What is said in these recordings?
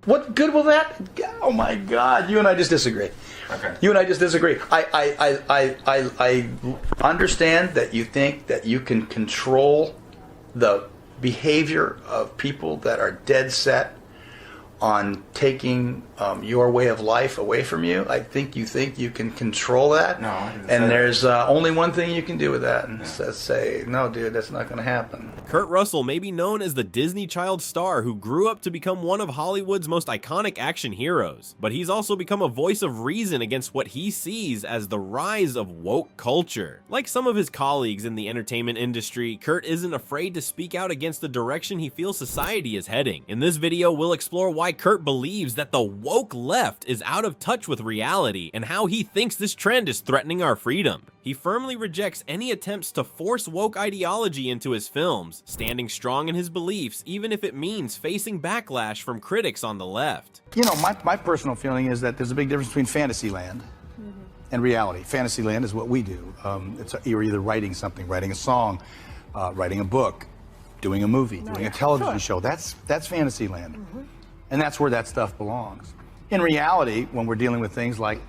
What good will that? Oh my God! You and I just disagree. Okay. You and I just disagree. I understand that you think that you can control the behavior of people that are dead set on taking your way of life away from you. I think you can control that. No, I didn't say and that. there's only one thing you can do with that, and say, no, dude, that's not going to happen. Kurt Russell may be known as the Disney child star who grew up to become one of Hollywood's most iconic action heroes, but he's also become a voice of reason against what he sees as the rise of woke culture. Like some of his colleagues in the entertainment industry, Kurt isn't afraid to speak out against the direction he feels society is heading. In this video, we'll explore why Kurt believes that the woke left is out of touch with reality and how he thinks this trend is threatening our freedom. He firmly rejects any attempts to force woke ideology into his films, standing strong in his beliefs even if it means facing backlash from critics on the left. You know, my personal feeling is that there's a big difference between Fantasyland and reality. Fantasyland is what we do. You're either writing something, writing a song, writing a book, doing a movie, doing a television show. That's Fantasyland. And that's where that stuff belongs. In reality, when we're dealing with things like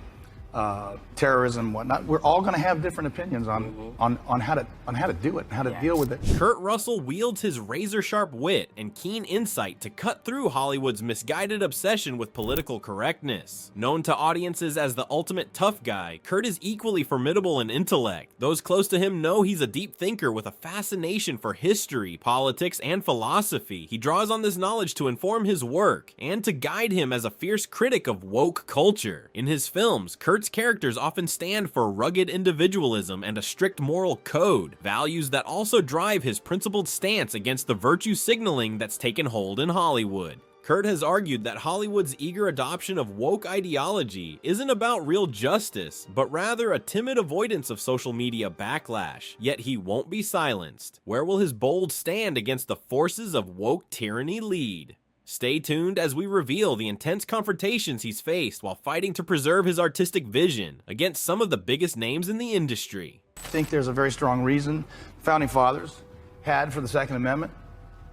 terrorism and whatnot, we're all going to have different opinions on how to do it and how to deal with it. Kurt Russell wields his razor-sharp wit and keen insight to cut through Hollywood's misguided obsession with political correctness. Known to audiences as the ultimate tough guy, Kurt is equally formidable in intellect. Those close to him know he's a deep thinker with a fascination for history, politics, and philosophy. He draws on this knowledge to inform his work and to guide him as a fierce critic of woke culture. In his films, Kurt's characters often stand for rugged individualism and a strict moral code, values that also drive his principled stance against the virtue signaling that's taken hold in Hollywood. Kurt has argued that Hollywood's eager adoption of woke ideology isn't about real justice, but rather a timid avoidance of social media backlash, yet he won't be silenced. Where will his bold stand against the forces of woke tyranny lead? Stay tuned as we reveal the intense confrontations he's faced while fighting to preserve his artistic vision against some of the biggest names in the industry. I think there's a very strong reason founding fathers had for the Second Amendment,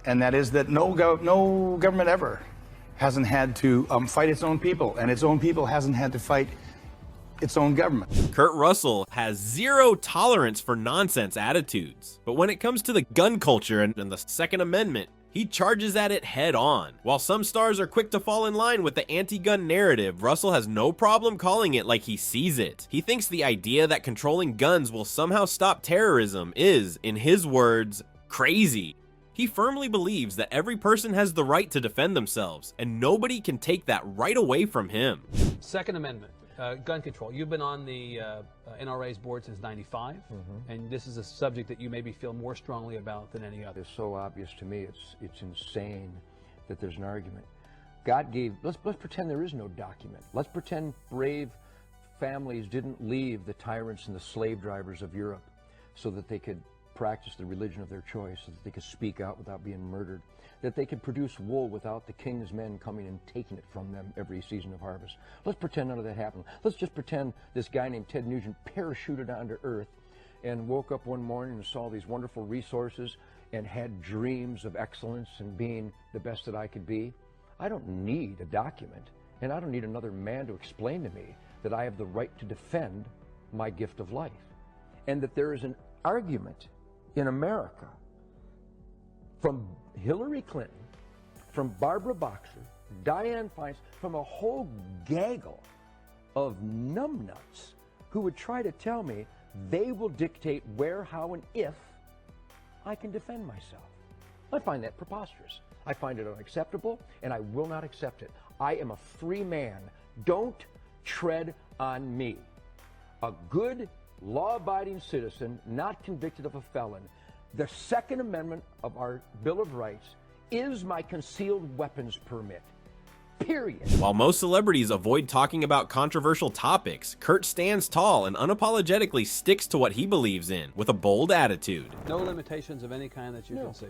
and that is that no government ever hasn't had to fight its own people, and its own people hasn't had to fight its own government. Kurt Russell has zero tolerance for nonsense attitudes, but when it comes to the gun culture and the Second Amendment, he charges at it head on. While some stars are quick to fall in line with the anti-gun narrative, Russell has no problem calling it like he sees it. He thinks the idea that controlling guns will somehow stop terrorism is, in his words, crazy. He firmly believes that every person has the right to defend themselves, and nobody can take that right away from him. Second Amendment, gun control. You've been on the NRA's board since '95, and this is a subject that you maybe feel more strongly about than any other. It's so obvious to me. It's insane that there's an argument. God gave. Let's pretend there is no document. Let's pretend brave families didn't leave the tyrants and the slave drivers of Europe so that they could practice the religion of their choice, so that they could speak out without being murdered, that they could produce wool without the king's men coming and taking it from them every season of harvest. Let's pretend none of that happened. Let's just pretend this guy named Ted Nugent parachuted onto Earth and woke up one morning and saw these wonderful resources and had dreams of excellence and being the best that I could be. I don't need a document, and I don't need another man to explain to me that I have the right to defend my gift of life, and that there is an argument in America from Hillary Clinton, from Barbara Boxer, Dianne Feinstein, from a whole gaggle of numbnuts who would try to tell me they will dictate where, how, and if I can defend myself. I find that preposterous. I find it unacceptable, and I will not accept it. I am a free man. Don't tread on me. A good, law-abiding citizen, not convicted of a felon. The Second Amendment of our Bill of Rights is my concealed weapons permit. Period. While most celebrities avoid talking about controversial topics, Kurt stands tall and unapologetically sticks to what he believes in, with a bold attitude. No limitations of any kind that you can see?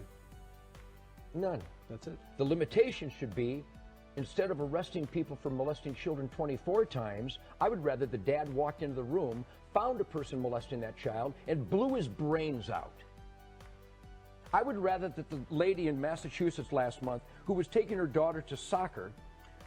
None. That's it. The limitation should be, instead of arresting people for molesting children 24 times, I would rather the dad walked into the room, found a person molesting that child, and blew his brains out. I would rather that the lady in Massachusetts last month who was taking her daughter to soccer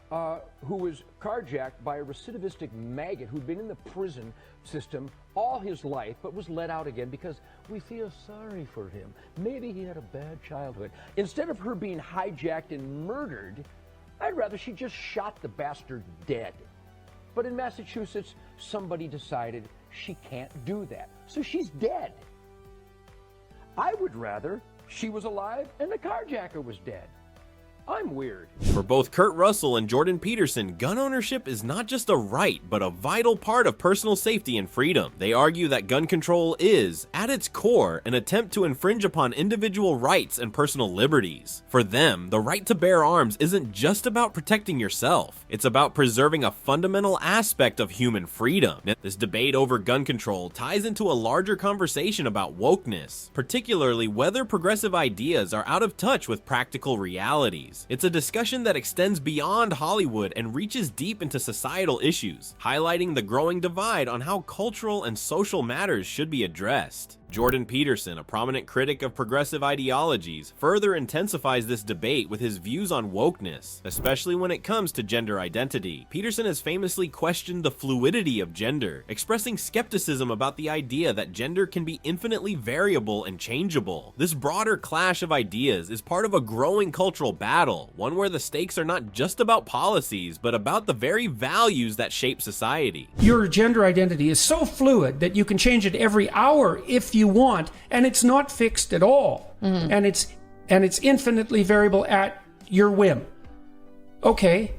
who was carjacked by a recidivistic maggot who'd been in the prison system all his life, but was let out again because we feel sorry for him. Maybe he had a bad childhood. Instead of her being hijacked and murdered, I'd rather she just shot the bastard dead. But in Massachusetts, somebody decided she can't do that, so she's dead. I would rather she was alive and the carjacker was dead. I'm weird. For both Kurt Russell and Jordan Peterson, gun ownership is not just a right, but a vital part of personal safety and freedom. They argue that gun control is, at its core, an attempt to infringe upon individual rights and personal liberties. For them, the right to bear arms isn't just about protecting yourself. It's about preserving a fundamental aspect of human freedom. This debate over gun control ties into a larger conversation about wokeness, particularly whether progressive ideas are out of touch with practical realities. It's a discussion that extends beyond Hollywood and reaches deep into societal issues, highlighting the growing divide on how cultural and social matters should be addressed. Jordan Peterson, a prominent critic of progressive ideologies, further intensifies this debate with his views on wokeness, especially when it comes to gender identity. Peterson has famously questioned the fluidity of gender, expressing skepticism about the idea that gender can be infinitely variable and changeable. This broader clash of ideas is part of a growing cultural battle, one where the stakes are not just about policies, but about the very values that shape society. Your gender identity is so fluid that you can change it every hour if you want, and it's not fixed at all. And it's infinitely variable at your whim. Okay,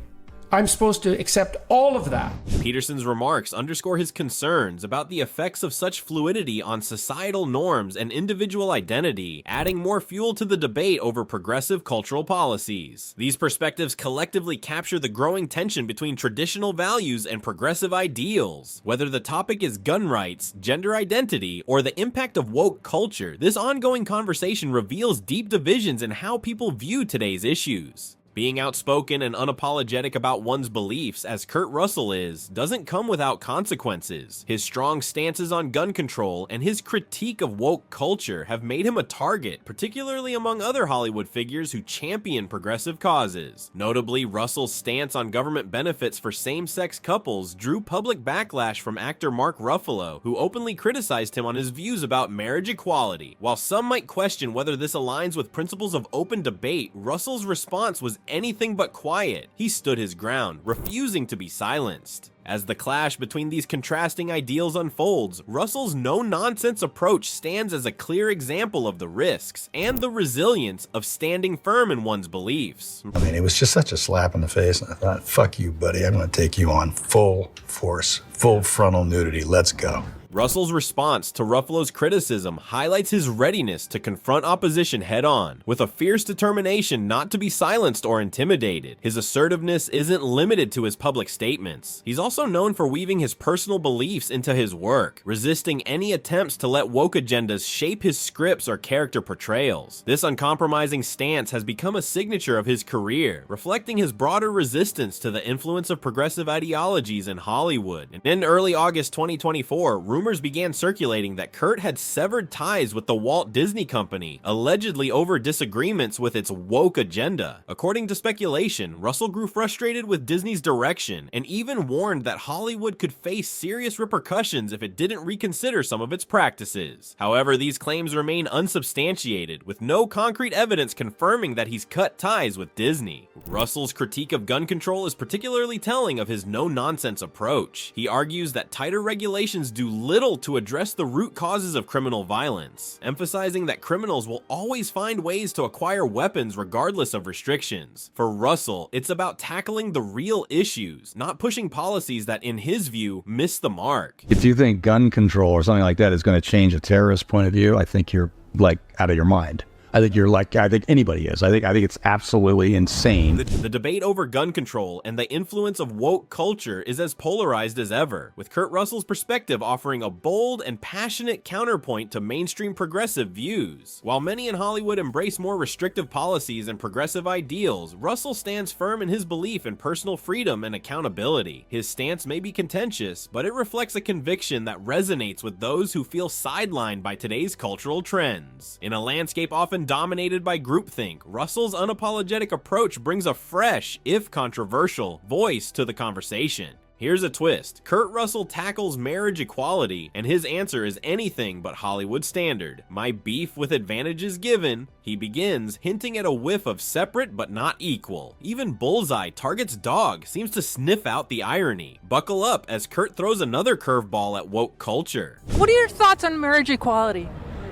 I'm supposed to accept all of that. Peterson's remarks underscore his concerns about the effects of such fluidity on societal norms and individual identity, adding more fuel to the debate over progressive cultural policies. These perspectives collectively capture the growing tension between traditional values and progressive ideals. Whether the topic is gun rights, gender identity, or the impact of woke culture, this ongoing conversation reveals deep divisions in how people view today's issues. Being outspoken and unapologetic about one's beliefs, as Kurt Russell is, doesn't come without consequences. His strong stances on gun control and his critique of woke culture have made him a target, particularly among other Hollywood figures who champion progressive causes. Notably, Russell's stance on government benefits for same-sex couples drew public backlash from actor Mark Ruffalo, who openly criticized him on his views about marriage equality. While some might question whether this aligns with principles of open debate, Russell's response was anything but quiet. He stood his ground, refusing to be silenced. As the clash between these contrasting ideals unfolds, Russell's no-nonsense approach stands as a clear example of the risks and the resilience of standing firm in one's beliefs. I mean, it was just such a slap in the face, and I thought, fuck you, buddy. I'm going to take you on full force, full frontal nudity. Let's go. Russell's response to Ruffalo's criticism highlights his readiness to confront opposition head-on, with a fierce determination not to be silenced or intimidated. His assertiveness isn't limited to his public statements. He's also known for weaving his personal beliefs into his work, resisting any attempts to let woke agendas shape his scripts or character portrayals. This uncompromising stance has become a signature of his career, reflecting his broader resistance to the influence of progressive ideologies in Hollywood. In early August 2024, rumors began circulating that Kurt had severed ties with the Walt Disney Company, allegedly over disagreements with its woke agenda. According to speculation, Russell grew frustrated with Disney's direction and even warned that Hollywood could face serious repercussions if it didn't reconsider some of its practices. However, these claims remain unsubstantiated, with no concrete evidence confirming that he's cut ties with Disney. Russell's critique of gun control is particularly telling of his no-nonsense approach. He argues that tighter regulations do little to address the root causes of criminal violence, emphasizing that criminals will always find ways to acquire weapons regardless of restrictions. For Russell, it's about tackling the real issues, not pushing policies that, in his view, miss the mark. If you think gun control or something like that is going to change a terrorist point of view, I think you're like out of your mind. I think anybody is. I think it's absolutely insane. The debate over gun control and the influence of woke culture is as polarized as ever, with Kurt Russell's perspective offering a bold and passionate counterpoint to mainstream progressive views. While many in Hollywood embrace more restrictive policies and progressive ideals, Russell stands firm in his belief in personal freedom and accountability. His stance may be contentious, but it reflects a conviction that resonates with those who feel sidelined by today's cultural trends. In a landscape often often dominated by groupthink, Russell's unapologetic approach brings a fresh, if controversial, voice to the conversation. Here's a twist. Kurt Russell tackles marriage equality, and his answer is anything but Hollywood standard. My beef with advantages given. He begins, hinting at a whiff of separate but not equal. Even Bullseye, Target's dog, seems to sniff out the irony. Buckle up as Kurt throws another curveball at woke culture. What are your thoughts on marriage equality?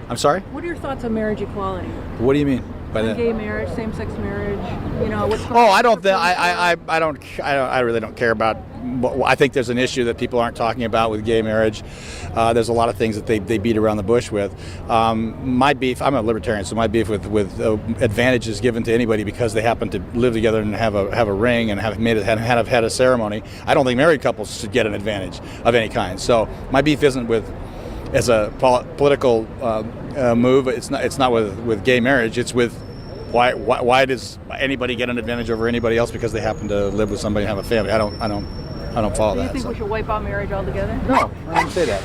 I'm sorry? What are your thoughts on marriage equality? What do you mean by that? Gay marriage, same-sex marriage, you know, what's going Oh, on? I really don't care about. I think there's an issue that people aren't talking about with gay marriage. There's a lot of things that they beat around the bush with. My beef, I'm a libertarian, so my beef with advantages given to anybody because they happen to live together and have a ring and have had a ceremony. I don't think married couples should get an advantage of any kind. So my beef isn't with as a political move. It's not with gay marriage. It's with why does anybody get an advantage over anybody else because they happen to live with somebody and have a family? I don't follow Do you that. think we should wipe out marriage altogether? No, I didn't say that.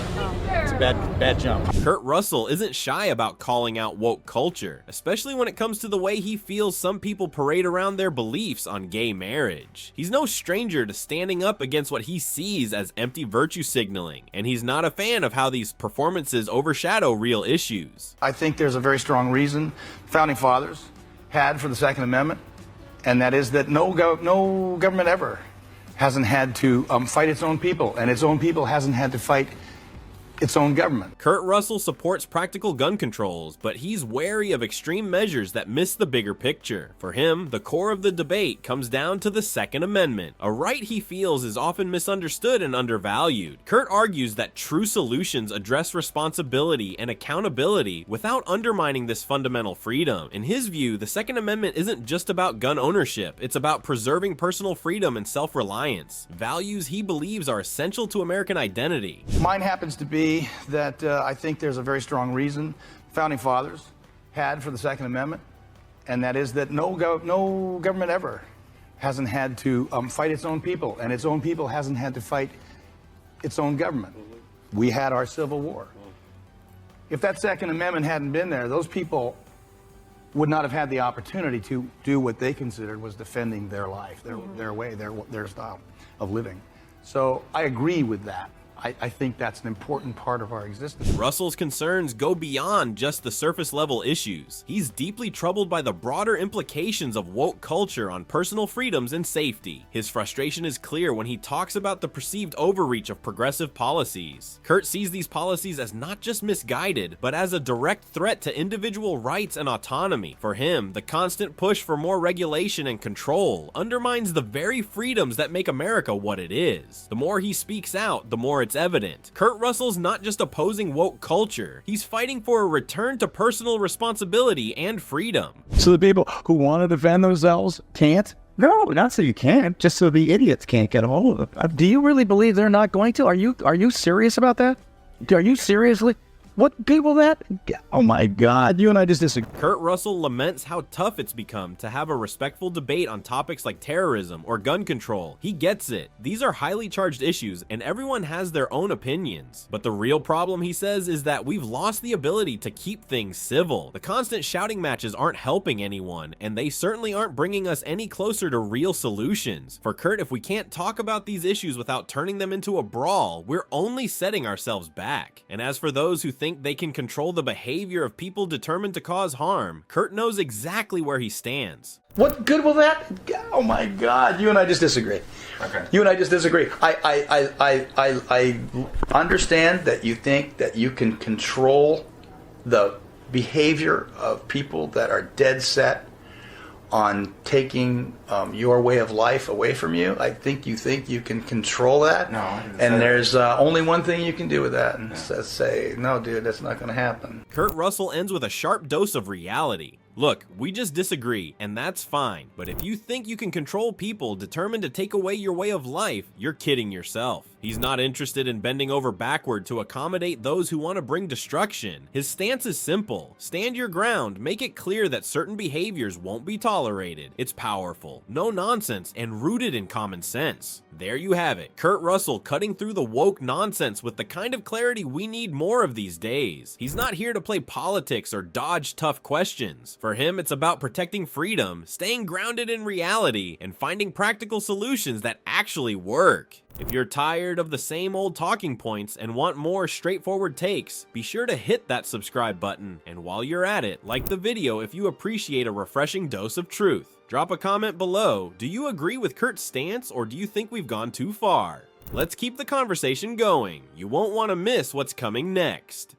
It's a bad jump. Kurt Russell isn't shy about calling out woke culture, especially when it comes to the way he feels some people parade around their beliefs on gay marriage. He's no stranger to standing up against what he sees as empty virtue signaling, and he's not a fan of how these performances overshadow real issues. I think there's a very strong reason founding fathers had for the Second Amendment, and that is that no government ever hasn't had to fight its own people, and its own people hasn't had to fight its own government. Kurt Russell supports practical gun controls, but he's wary of extreme measures that miss the bigger picture. For him, the core of the debate comes down to the Second Amendment, a right he feels is often misunderstood and undervalued. Kurt argues that true solutions address responsibility and accountability without undermining this fundamental freedom. In his view, the Second Amendment isn't just about gun ownership, it's about preserving personal freedom and self-reliance, values he believes are essential to American identity. Mine happens to be that I think there's a very strong reason founding fathers had for the Second Amendment, and that is that no government ever hasn't had to fight its own people, and its own people hasn't had to fight its own government. We had our Civil War. If that Second Amendment hadn't been there, those people would not have had the opportunity to do what they considered was defending their life, their way, their style of living. So I agree with that. I think that's an important part of our existence. Russell's concerns go beyond just the surface level issues. He's deeply troubled by the broader implications of woke culture on personal freedoms and safety. His frustration is clear when he talks about the perceived overreach of progressive policies. Kurt sees these policies as not just misguided, but as a direct threat to individual rights and autonomy. For him, the constant push for more regulation and control undermines the very freedoms that make America what it is. The more he speaks out, the more it's evident. Kurt Russell's not just opposing woke culture, he's fighting for a return to personal responsibility and freedom. So the people who want to defend themselves can't? No, not so you can't, just so the idiots can't get a hold of it. Do you really believe they're not going to? Are you serious about that? Are you seriously? What people that? Oh my God, you and I just disagree. Kurt Russell laments how tough it's become to have a respectful debate on topics like terrorism or gun control. He gets it. These are highly charged issues and everyone has their own opinions. But the real problem, he says, is that we've lost the ability to keep things civil. The constant shouting matches aren't helping anyone, and they certainly aren't bringing us any closer to real solutions. For Kurt, if we can't talk about these issues without turning them into a brawl, we're only setting ourselves back. And as for those who think they can control the behavior of people determined to cause harm, Kurt knows exactly where he stands. What good will that? Oh my God, you and I just disagree. Okay. You and I just disagree. I understand that you think that you can control the behavior of people that are dead set on taking your way of life away from you. I think you can control that. No. And there's only one thing you can do with that, and say, no, dude, that's not going to happen. Kurt Russell ends with a sharp dose of reality. Look, we just disagree, and that's fine. But if you think you can control people determined to take away your way of life, you're kidding yourself. He's not interested in bending over backward to accommodate those who want to bring destruction. His stance is simple. Stand your ground, make it clear that certain behaviors won't be tolerated. It's powerful, no nonsense, and rooted in common sense. There you have it, Kurt Russell cutting through the woke nonsense with the kind of clarity we need more of these days. He's not here to play politics or dodge tough questions. For him, it's about protecting freedom, staying grounded in reality, and finding practical solutions that actually work. If you're tired of the same old talking points and want more straightforward takes, be sure to hit that subscribe button. And while you're at it, like the video if you appreciate a refreshing dose of truth. Drop a comment below. Do you agree with Kurt's stance, or do you think we've gone too far? Let's keep the conversation going. You won't want to miss what's coming next.